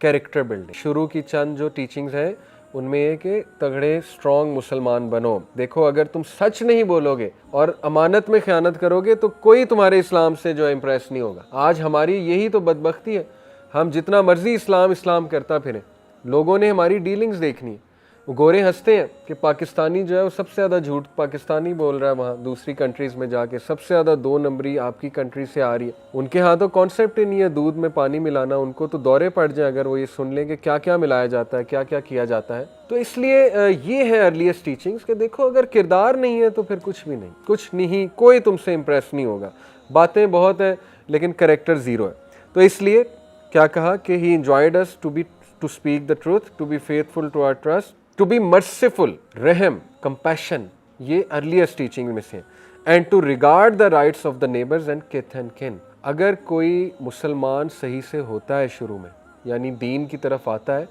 Character building. शुरू की चंद जो टीचिंग्स हैं उनमें ये कि तगड़े स्ट्रॉन्ग मुसलमान बनो। देखो अगर तुम सच नहीं बोलोगे और अमानत में ख़यानत करोगे तो कोई तुम्हारे इस्लाम से जो है इम्प्रेस नहीं होगा। आज हमारी यही तो बदबख्ती है, हम जितना मर्जी इस्लाम इस्लाम करता फिरें, लोगों ने हमारी डीलिंग्स देखनी है। वो गोरे हंसते हैं कि पाकिस्तानी जो है वो सबसे ज़्यादा झूठ पाकिस्तानी बोल रहा है, वहाँ दूसरी कंट्रीज़ में जाके सबसे ज़्यादा 2 नंबरी आपकी कंट्री से आ रही है। उनके यहाँ तो कॉन्सेप्ट ही नहीं है दूध में पानी मिलाना, उनको तो दौरे पड़ जाए अगर वो ये सुन लें कि क्या क्या मिलाया जाता है, क्या क्या किया जाता है। तो इसलिए ये है अर्लीस्ट टीचिंग्स कि देखो अगर किरदार नहीं है तो फिर कुछ भी नहीं, कुछ नहीं, कोई तुमसे इम्प्रेस नहीं होगा। बातें बहुत है लेकिन करेक्टर ज़ीरो है। तो इसलिए क्या कहा कि he enjoyed us to speak the truth, to be faithful to our trust, to be merciful, रहम, कंपैशन, ये अर्लीस्ट टीचिंग में से, and to regard the rights of the neighbours and kith and kin. अगर कोई मुसलमान सही से होता है शुरू में, यानी दीन की तरफ आता है,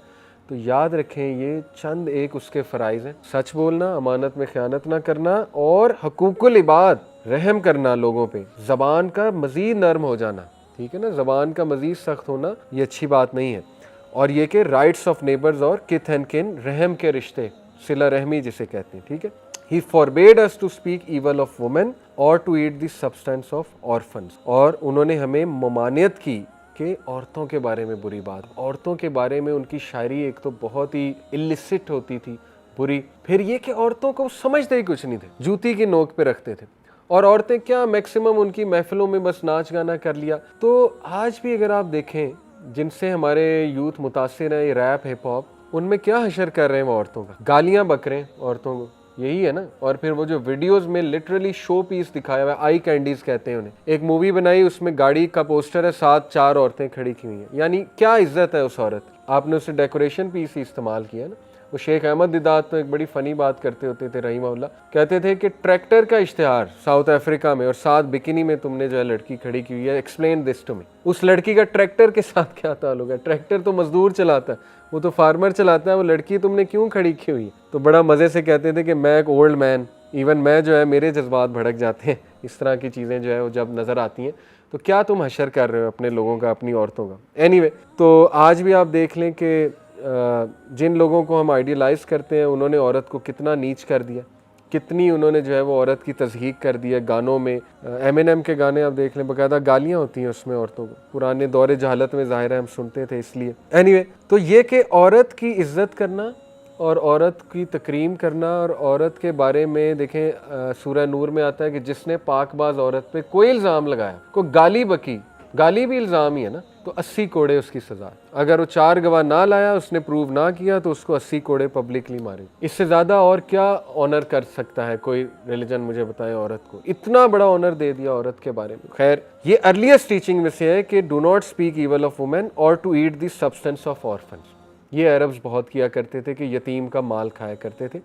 तो याद रखें ये चंद एक उसके फ़राइज़ हैं। सच बोलना, अमानत में ख़यानत ना करना और हकूकुल इबाद, रहम करना लोगों पे, ज़बान का मज़ीद नर्म हो जाना, ठीक है ना, ज़बान का मज़ीद सख्त होना ये अच्छी बात नहीं है। और ये कि राइट्स ऑफ नेबर्स और किथ एंड किन, रहम के रिश्ते, सिला रहमी जिसे कहते हैं, ठीक है। He forbade us to speak evil of women और to eat the substance of orphans. और उन्होंने हमें ममानियत की कि औरतों के बारे में बुरी बात, औरतों के बारे में उनकी शायरी एक तो बहुत ही इलिसिट होती थी, बुरी। फिर ये कि औरतों को समझते ही कुछ नहीं थे, जूती की नोक पे रखते थे, और औरतें क्या मैक्सिमम उनकी महफिलों में बस नाच गाना कर लिया। तो आज भी अगर आप देखें जिनसे हमारे यूथ मुतासिर है, ये रैप हिप हॉप, उनमें क्या हशर कर रहे हैं वो औरतों का, गालियां बक रहे हैं औरतों को, यही है ना। और फिर वो जो वीडियोस में लिटरली शो पीस दिखाया हुआ है, आई कैंडीज कहते हैं उन्हें। एक मूवी बनाई, उसमें गाड़ी का पोस्टर है, साथ 4 औरतें खड़ी की हुई हैं, यानी क्या इज्जत है उस औरत की, आपने उसे डेकोरेशन पीस ही इस्तेमाल किया ना। वो शेख अहमद दिदात तो एक बड़ी फ़नी बात करते होते थे रहीमहुल्लाह, कहते थे कि ट्रैक्टर का इश्तिहार साउथ अफ्रीका में और साथ बिकिनी में तुमने जो है लड़की खड़ी की हुई है, एक्सप्लेन दिस टू मी। उस लड़की का ट्रैक्टर के साथ क्या ताल्लुक है? ट्रैक्टर तो मजदूर चलाता है, वो तो फार्मर चलाता है, वो लड़की तुमने क्यों खड़ी की हुई है? तो बड़ा मज़े से कहते थे कि मैं एक ओल्ड मैन, इवन मैं जो है मेरे जज्बात भड़क जाते हैं इस तरह की चीज़ें जो है वो जब नज़र आती हैं। तो क्या तुम हशर कर रहे हो अपने लोगों का, अपनी औरतों का? एनीवे, तो आज भी आप देख लें कि जिन लोगों को हम आइडियलाइज़ करते हैं उन्होंने औरत को कितना नीच कर दिया, कितनी उन्होंने जो है वो औरत की तज़हीक कर दिया गानों में। एमिनेम के गाने आप देख लें, बाकायदा गालियाँ होती हैं उसमें औरतों को, पुराने दौरे जहालत में ज़ाहिर है हम सुनते थे इसलिए। एनीवे, तो ये कि औरत की इज़्ज़त करना और औरत की तकरीम करना, और औरत के बारे में देखें सूरह नूर में आता है कि जिसने पाकबाज औरत पे कोई इल्ज़ाम लगाया, कोई गाली बकी, गाली भी इल्ज़ाम ही है ना, तो 80 कोड़े उसकी सज़ा। अगर वो 4 गवाह ना लाया, उसने प्रूव ना किया, तो उसको 80 कोड़े पब्लिकली मारे। इससे ज़्यादा और क्या ऑनर कर सकता है कोई रिलीजन, मुझे बताएं। औरत को इतना बड़ा ऑनर दे दिया औरत के बारे में। खैर, ये अर्लीस्ट टीचिंग में से है कि do not speak evil of women और to eat the substance of orphans. ये अरब्स बहुत किया करते थे कि यतीम का माल खाया करते थे।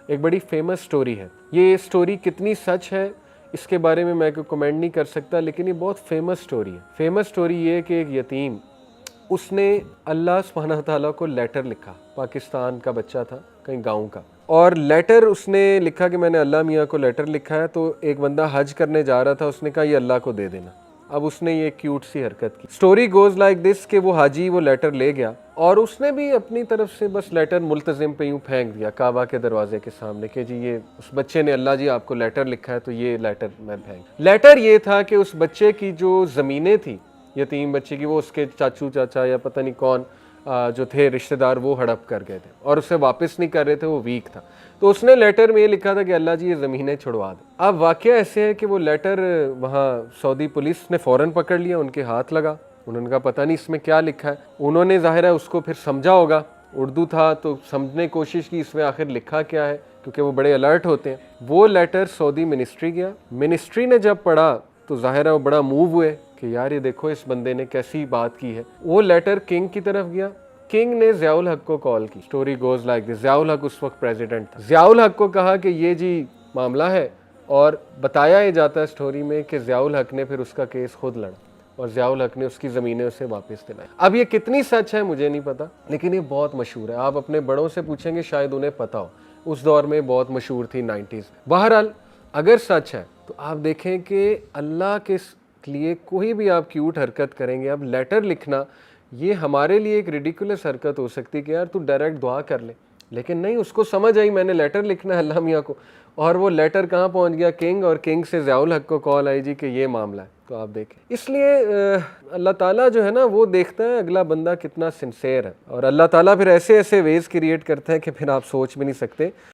एक बड़ी फेमस स्टोरी है, ये स्टोरी कितनी सच है इसके बारे में मैं कोई कमेंट नहीं कर सकता, लेकिन ये बहुत फेमस स्टोरी है। फेमस स्टोरी ये है कि एक यतीम, उसने अल्लाह सुब्हानहू व तआला को लेटर लिखा, पाकिस्तान का बच्चा था, कहीं गांव का, और लेटर उसने लिखा कि मैंने अल्लाह मियाँ को लेटर लिखा है। तो एक बंदा हज करने जा रहा था, उसने कहा ये अल्लाह को दे देना। अब उसने ये क्यूट सी हरकत की। स्टोरी गोज लाइक दिस कि वो हाजी वो लेटर ले गया और उसने भी अपनी तरफ से बस लेटर मुल्तजिम पे यूँ फेंक दिया काबा के दरवाजे के सामने कि जी ये उस बच्चे ने अल्लाह जी आपको लेटर लिखा है तो ये लेटर मैं फेंक। लेटर ये था कि उस बच्चे की जो ज़मीनें थी, यतीम बच्चे की, वो उसके चाचू चाचा या पता नहीं कौन जो थे रिश्तेदार, वो हड़प कर गए थे और उसे वापस नहीं कर रहे थे, वो वीक था। तो उसने लेटर में ये लिखा था कि अल्लाह जी ये ज़मीनें छुड़वा दे। अब वाक़या ऐसे है कि वो लेटर वहाँ सऊदी पुलिस ने फ़ौरन पकड़ लिया, उनके हाथ लगा, उन्होंने कहा पता नहीं इसमें क्या लिखा है। उन्होंने ज़ाहिर है उसको फिर समझा होगा, उर्दू था तो समझने की कोशिश की इसमें आखिर लिखा क्या है, क्योंकि वो बड़े अलर्ट होते हैं। वो लेटर सऊदी मिनिस्ट्री गया, मिनिस्ट्री ने जब पढ़ा तो ज़ाहिर है वो बड़ा मूव हुए कि यार ये देखो इस बंदे ने कैसी बात की है। वो लेटर किंग की तरफ गया, किंग ने ज़ियाउल हक को कॉल की। Story goes like this, Ziaul हक उस वक्त प्रेसिडेंट था। ज़ियाउल हक को कहा कि ये जी मामला है, और बताया ये जाता है स्टोरी में कि ज़ियाउल हक ने फिर उसका केस खुद लड़ा और ज़ियाउल हक ने उसकी ज़मीनें उसे वापस दिलाई। अब ये कितनी सच है मुझे नहीं पता, लेकिन ये बहुत मशहूर है। आप अपने बड़ों से पूछेंगे शायद उन्हें पता हो, उस दौर में बहुत मशहूर थी 90s। बहरहाल अगर सच है तो आप देखें कि अल्लाह के लिए कोई भी आप क्यूट हरकत करेंगे, अब लेटर लिखना ये हमारे लिए एक रिडिकुलस हरकत हो सकती है कि यार तू डायरेक्ट दुआ कर ले, लेकिन नहीं, उसको समझ आई मैंने लेटर लिखना है अल्लाह मियाँ को, और वो लेटर कहाँ पहुँच गया, किंग, और किंग से ज़ियाउल हक को कॉल आई जी कि ये मामला है। तो आप देखें, इसलिए अल्लाह ताला जो है ना वो देखता है अगला बंदा कितना सिंसेयर है, और अल्लाह ताला फिर ऐसे ऐसे वेज क्रिएट करता है कि फिर आप सोच भी नहीं सकते।